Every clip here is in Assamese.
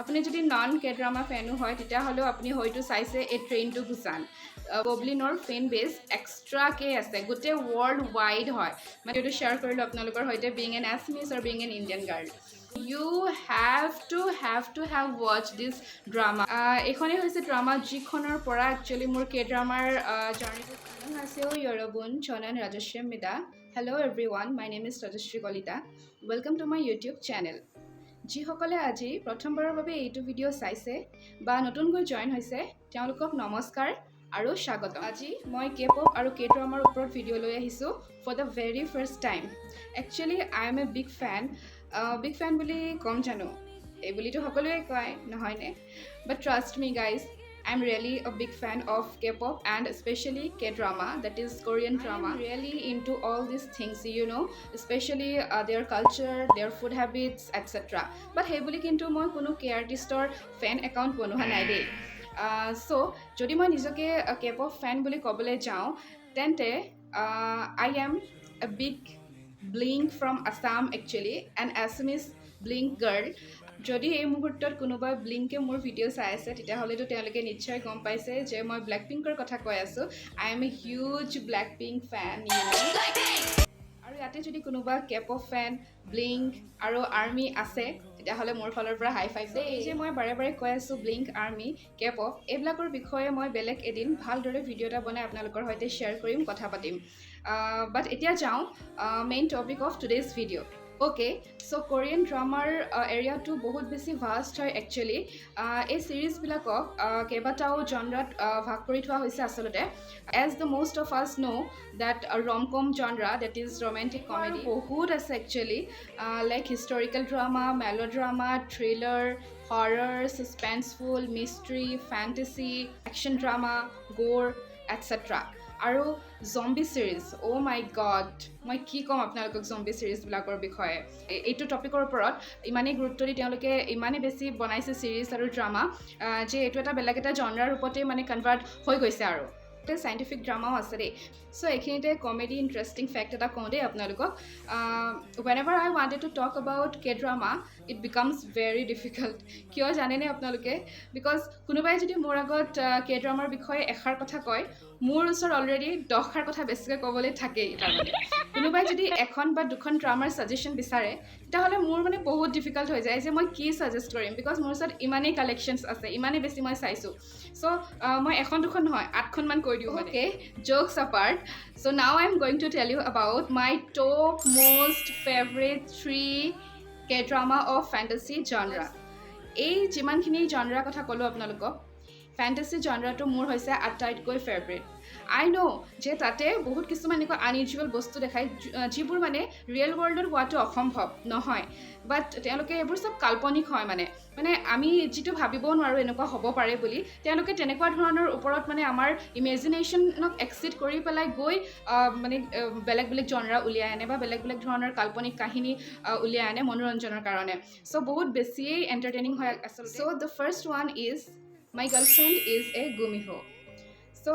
আপুনি যদি নন কে ড্ৰামা ফেনো হয় তেতিয়াহ'লেও আপুনি হয়তো চাইছে এই ট্ৰেইন টু বুসান ববলিনৰ ফেন বেছ এক্সট্ৰাকৈ আছে গোটেই ৱৰ্ল্ড ৱাইড হয় মানে এইটো শ্বেয়াৰ কৰিলোঁ আপোনালোকৰ সৈতে বিং এন আছামিজ আৰু being an Indian girl you have to watch this drama এইখনেই হৈছে ড্ৰামা যিখনৰ পৰা একচুৱেলি মোৰ কে ড্ৰামাৰ জাৰ্ণিটো আছেও ইয়ৰবুন চনন ৰাজস্বমিতা hello' everyone my name is Rajashree Kalita welcome to my YouTube channel যিসকলে আজি প্ৰথমবাৰৰ বাবে এইটো ভিডিঅ' চাইছে বা নতুনকৈ জইন হৈছে তেওঁলোকক নমস্কাৰ আৰু স্বাগত আজি মই কে পপ আৰু কে ড্ৰামাৰ ওপৰত ভিডিঅ' লৈ আহিছোঁ for the very first time actually I am a big fan বুলি ক'ম জানো এই বুলিতো সকলোৱে কয় নহয়নে but trust me guys I'm really a big fan of K-pop and especially K-drama, that is Korean drama. I'm really into all these things, you know, especially their culture, their food habits, etc. But hey boli kintu moi kono K-artistor fan account bonoha nai dei. So jodi moi nijoke K-pop fan boli kobole jao, tente I am a big Blink from Assam actually, an Assamese Blink girl. যদি এই মুহূৰ্তত কোনোবা ব্লিংকে মোৰ ভিডিঅ' চাই আছে তেতিয়াহ'লেতো তেওঁলোকে নিশ্চয় গম পাইছে যে মই ব্লেক পিংকৰ কথা কৈ আছোঁ I am a huge Blackpink fan আৰু ইয়াতে যদি কোনোবা কেপপ ফেন ব্লিংক আৰু আৰ্মি আছে তেতিয়াহ'লে মোৰ ফালৰ পৰা হাই ফাইভ দেই এই যে মই বাৰে বাৰে কৈ আছোঁ ব্লিংক আৰ্মি কেপপ এইবিলাকৰ বিষয়ে মই বেলেগ এদিন ভালদৰে ভিডিঅ' এটা বনাই আপোনালোকৰ সৈতে শ্বেয়াৰ কৰিম কথা পাতিম বাট এতিয়া যাওঁ main topic of today's video' Okay, so Korean drama area to বহুত বেছি vast হয় actually এই চিৰিজবিলাকক কেইবাটাও জনৰাত ভাগ কৰি থোৱা হৈছে আচলতে as the most of us know that rom-com genre that is romantic comedy বহুত আছে actually like historical drama, melodrama, thriller, horror, suspenseful, mystery, fantasy, action drama, gore, etc. আৰু জম্বি চিৰিজ অ' মাই গড মই কি ক'ম আপোনালোকক জম্বি চিৰিজবিলাকৰ বিষয়ে এইটো টপিকৰ ওপৰত ইমানেই গুৰুত্ব দি তেওঁলোকে ইমানেই বেছি বনাইছে চিৰিজ আৰু ড্ৰামা যে এইটো এটা বেলেগ এটা জনৰাৰ ৰূপতে মানে কনভাৰ্ট হৈ গৈছে আৰু সাইণ্টিফিক ড্ৰামাও আছে দেই চ' এইখিনিতে কমেডি ইণ্টাৰেষ্টিং ফেক্ট এটা কওঁ দেই আপোনালোকক whenever I wanted to talk about K-drama it becomes very difficult কিয় জানেনে আপোনালোকে বিকজ কোনোবাই যদি মোৰ আগত K-dramaৰ বিষয়ে এষাৰ কথা কয় মোৰ ওচৰত অলৰেডি 10 কথা বেছিকৈ ক'বলৈ থাকেই তাৰমানে কোনোবাই যদি এখন বা দুখন ড্ৰামাৰ ছাজেশ্যন বিচাৰে তেতিয়াহ'লে মোৰ মানে বহুত ডিফিকাল্ট হৈ যায় যে মই কি ছাজেষ্ট কৰিম বিকজ মোৰ ওচৰত ইমানেই কালেকশ্যনছ আছে ইমানেই বেছি মই চাইছোঁ চ' মই এখন দুখন নহয় 8খনমান কৈ দিওঁ মানে জ'কছ apart so' now I am going to tell you about my top most favourite 3 K-drama of fantasy genre এই যিমানখিনি জনৰাৰ কথা ক'লোঁ আপোনালোকক ফেণ্টাচি জনৰাটো মোৰ হৈছে আটাইতকৈ ফেভৰেট আই ন' যে তাতে বহুত কিছুমান এনেকুৱা আনইউজুৱেল বস্তু দেখায় যিবোৰ মানে ৰিয়েল ৱৰ্ল্ডত হোৱাটো অসম্ভৱ নহয় বাট তেওঁলোকে এইবোৰ চব কাল্পনিক হয় মানে আমি যিটো ভাবিবও নোৱাৰোঁ এনেকুৱা হ'ব পাৰে বুলি তেওঁলোকে তেনেকুৱা ধৰণৰ ওপৰত মানে আমাৰ ইমেজিনেশ্যনক এক্সিড কৰি পেলাই গৈ মানে বেলেগ বেলেগ জনৰা উলিয়াই আনে বা বেলেগ বেলেগ ধৰণৰ কাল্পনিক কাহিনী উলিয়াই আনে মনোৰঞ্জনৰ কাৰণে চ' বহুত বেছিয়েই এণ্টাৰটেইনিং হয় আচলতে so' the first one is My girlfriend is a gumiho. So,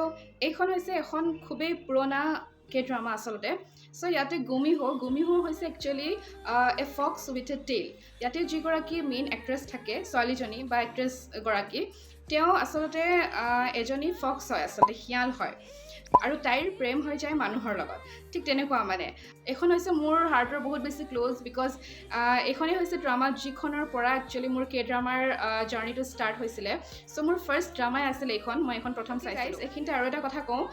এইখন হৈছে এখন খুবেই পুৰণা K-drama আচলতে চ' ইয়াতে গুমিহো হৈছে actually a fox with a tail ইয়াতে যিগৰাকী মেইন এক্ট্ৰেছ থাকে ছোৱালীজনী বা এক্ট্ৰেছ গৰাকী তেওঁ আচলতে এজনী ফক্স হয় আচলতে শিয়াল হয় আৰু তাইৰ প্ৰেম হৈ যায় মানুহৰ লগত ঠিক তেনেকুৱা মানে এখন হৈছে মোৰ হাৰ্টৰ বহুত বেছি ক্ল'জ বিকজ এইখনেই হৈছে ড্ৰামা যিখনৰ পৰা একচুৱেলি মোৰ K-dramaৰ জাৰ্ণিটো ষ্টাৰ্ট হৈছিলে চ' মোৰ ফাৰ্ষ্ট ড্ৰামাই আছিলে এইখন মই এখন প্ৰথম চাইছিলোঁ এইখিনিতে আৰু এটা কথা কওঁ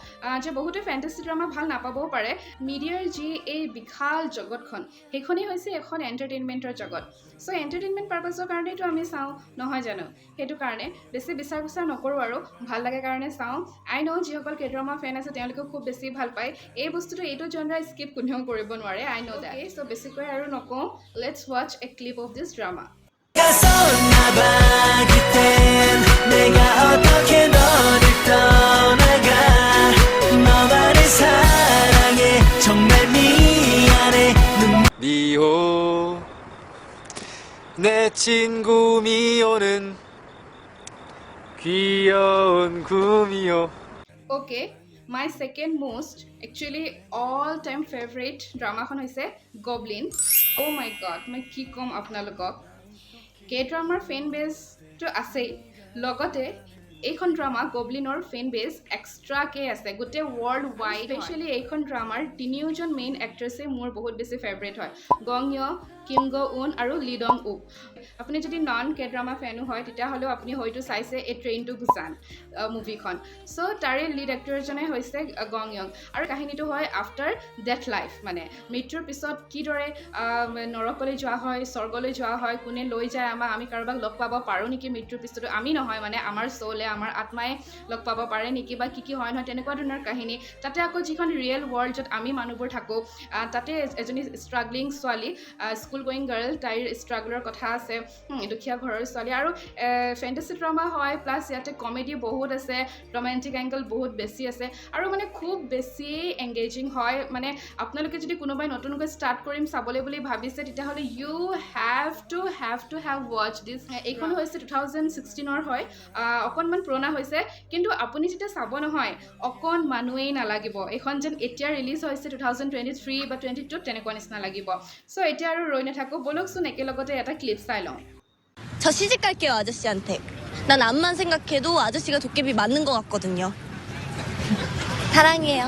যে বহুতে ফেণ্টাচি ড্ৰামা ভাল নাপাবও পাৰে মিডিয়াৰ যি এই বিশাল জগতখন সেইখনেই হৈছে এখন এণ্টাৰটেইনমেণ্টৰ জগত চ' এণ্টাৰটেইনমেণ্ট পাৰ্পাছৰ কাৰণেইতো আমি চাওঁ নহয় জানো সেইটো কাৰণে বেছি বিচাৰ নকৰোঁ আৰু ভাল লাগে কাৰণে চাওঁ আই ন' যিসকল K-drama ফেন আছে তেওঁলোকেও খুব বেছি ভাল পায় এই বস্তুটো এইটো জনৰা স্কিপ কোনেও কৰিব নোৱাৰে আই ন' দেট চ' বেছিকৈ আৰু নকওঁ let's watch a clip of this drama 미호 내 친구 미호는 귀여운 구미호 Okay, my second most actually all time favorite drama খন হৈছে Goblin. Oh my god, মই কি ক'ম আপোনালোকক কে ড্ৰামাৰ ফেন বেছটো আছেই লগতে এইখন ড্ৰামা গবলিনৰ ফেন বেছ এক্সট্ৰাকে আছে গোটেই ৱৰ্ল্ড ৱাইড স্পেচিয়েলি এইখন ড্ৰামাৰ তিনিওজন মেইন এক্ট্ৰেছে মোৰ বহুত বেছি ফেভৰেট হয় গং য় কিম গ উন আৰু লি ডং উক আপুনি যদি নন কে ড্ৰামা ফেনো হয় তেতিয়াহ'লেও আপুনি হয়তো চাইছে এই ট্ৰেইন টু বুছান মুভিখন চ' তাৰে লিড এক্টৰজনে হৈছে গং য়ং আৰু কাহিনীটো হয় আফটাৰ ডেথ লাইফ মানে মৃত্যুৰ পিছত কিদৰে নৰকলৈ যোৱা হয় স্বৰ্গলৈ যোৱা হয় কোনে লৈ যায় আমাক আমি কাৰোবাক লগ পাব পাৰোঁ নেকি মৃত্যুৰ পিছতো আমি নহয় মানে আমাৰ চৌলে আমাৰ আত্মাই লগ পাব পাৰে নেকি বা কি হয় নহয় তেনেকুৱা ধৰণৰ কাহিনী তাতে আকৌ যিখন ৰিয়েল ৱৰ্ল্ড য'ত আমি মানুহবোৰ থাকোঁ তাতে এজনী ষ্ট্ৰাগলিং ছোৱালী স্কুল গোয়িং গাৰ্ল তাইৰ ষ্ট্ৰাগলৰ কথা আছে দুখীয়া ঘৰৰ ছোৱালী আৰু ফেণ্টাচি ড্ৰামা হয় প্লাছ ইয়াতে কমেডি বহুত আছে ৰোমেণ্টিক এংগল বহুত বেছি আছে আৰু মানে খুব বেছি এংগেজিং হয় মানে আপোনালোকে যদি কোনোবাই নতুনকৈ ষ্টাৰ্ট কৰিম চাবলৈ বুলি ভাবিছে তেতিয়াহ'লে ইউ হেভ টু ৱাচ দিছ এইখন হৈছে 2016 হয় অকণমান পুৰণা হৈছে কিন্তু আপুনি যেতিয়া চাব নহয় অকণমানেই নালাগিব এইখন যেন এতিয়া ৰিলিজ হৈছে 2023 বা 22 তেনেকুৱা নিচিনা লাগিব চ' এতিয়া আৰু ৰৈ নাথাকোঁ ব'লকচোন একেলগতে এটা ক্লিপ চাই লওঁ 저 시집 갈게요, 아저씨한테. 난 암만 생각해도 아저씨가 도깨비 맞는 것 같거든요. 사랑해요.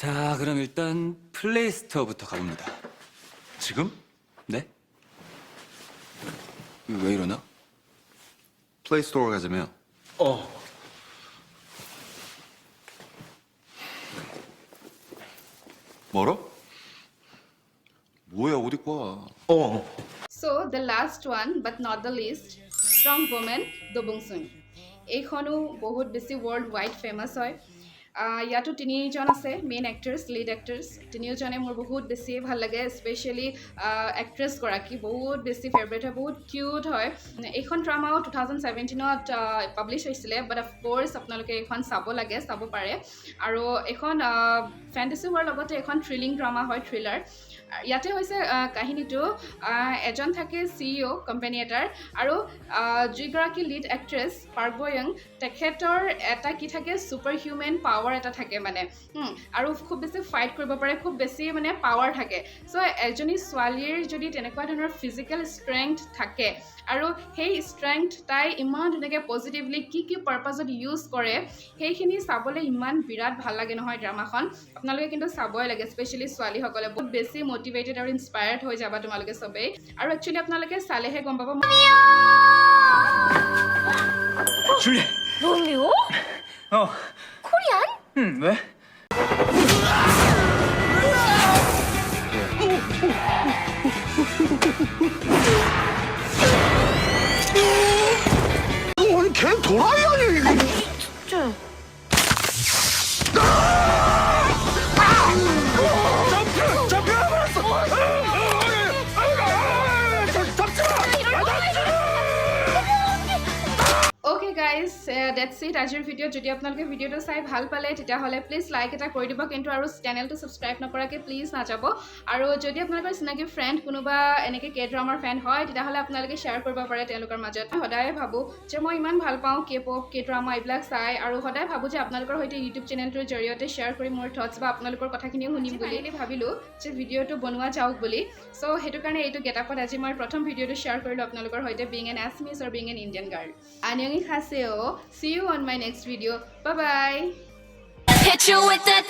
자, 그럼 일단 플레이스토어부터 가봅니다. 지금? 네? 왜 이러나? 플레이스토어 가자며. 멀어? 뭐야, 어디 와? So the last one but not the least strong woman dobungsun এইখনো বহুত বেছি ৱৰ্ল্ড ৱাইড ফেমাছ হয় ইয়াতো তিনিজন আছে মেইন এক্টৰ্ছ লিড এক্টৰ্ছ তিনিওজনে মোৰ বহুত বেছি ভাল লাগে স্পেচিয়েলি এক্ট্ৰেছগৰাকী বহুত বেছি ফেভৰেট হয় বহুত কিউট হয় এইখন ড্ৰামাও 2017ত পাব্লিছ হৈছিলে বাট অফক'ৰ্ছ আপোনালোকে এইখন চাব লাগে চাব পাৰে আৰু এইখন ফেণ্টাচি হোৱাৰ লগতে এখন থ্ৰিলিং ড্ৰামা হয় থ্ৰিলাৰ ইয়াতে হৈছে কাহিনীটো এজন থাকে CEO কোম্পানী এটাৰ আৰু যিগৰাকী লিড এক্ট্ৰেছ পাৰ্ক বো য়ং তেখেতৰ এটা কি থাকে ছুপাৰ হিউমেন পাৱাৰ এটা থাকে মানে আৰু খুব বেছি ফাইট কৰিব পাৰে খুব বেছি মানে পাৱাৰ থাকে চ' এজনী ছোৱালীৰ যদি তেনেকুৱা ধৰণৰ ফিজিকেল ষ্ট্ৰেংথ থাকে আৰু সেই ষ্ট্ৰেংথ তাই ইমান ধুনীয়াকৈ পজিটিভলি কি পাৰ্পাছত ইউজ কৰে সেইখিনি চাবলৈ ইমান বিৰাট ভাল লাগে নহয় ড্ৰামাখন আপোনালোকে কিন্তু চাবই লাগে স্পেচিয়েলি ছোৱালীসকলে বহুত বেছি মটিভেটেড আৰু ইনস্পায়াৰ্ড হৈ যাবা তোমালোকে চবেই আৰু একচুৱেলি আপোনালোকে চালেহে গম পাব 줄리! 로미오? 코리안? 왜? 아니, 걔 도라이 아니야, 이거. 진짜. Okay guys, that's it আজিৰ ভিডিঅ' যদি আপোনালোকে ভিডিঅ'টো চাই ভাল পালে তেতিয়াহ'লে প্লিজ লাইক এটা কৰি দিব কিন্তু আৰু চেনেলটো ছাবস্ক্ৰাইব নকৰাকৈ প্লিজ নাযাব আৰু যদি আপোনালোকৰ চিনাকি ফ্ৰেণ্ড কোনোবা এনেকৈ কে ড্ৰামাৰ ফেন হয় তেতিয়াহ'লে আপোনালোকে শ্বেয়াৰ কৰিব পাৰে তেওঁলোকৰ মাজত মই সদায় ভাবোঁ যে মই ইমান ভাল পাওঁ কে পপ কে ড্ৰামা এইবিলাক চাই আৰু সদায় ভাবোঁ যে আপোনালোকৰ সৈতে ইউটিউব চেনেলটোৰ জৰিয়তে শ্বেয়াৰ কৰি মোৰ থটছ বা আপোনালোকৰ কথাখিনিও শুনিম বুলি ভাবিলোঁ যে ভিডিঅ'টো বনোৱা যাওক বুলি চ' সেইটো কাৰণে এইটো গেটআপত আজি মই প্ৰথম ভিডিঅ'টো শ্বেয়াৰ কৰিলোঁ আপোনালোকৰ সৈতে বিং এন আছামিজ আৰু being an Indian girl 안녕히 가세요. See you on my next video. Bye bye. Hit you with that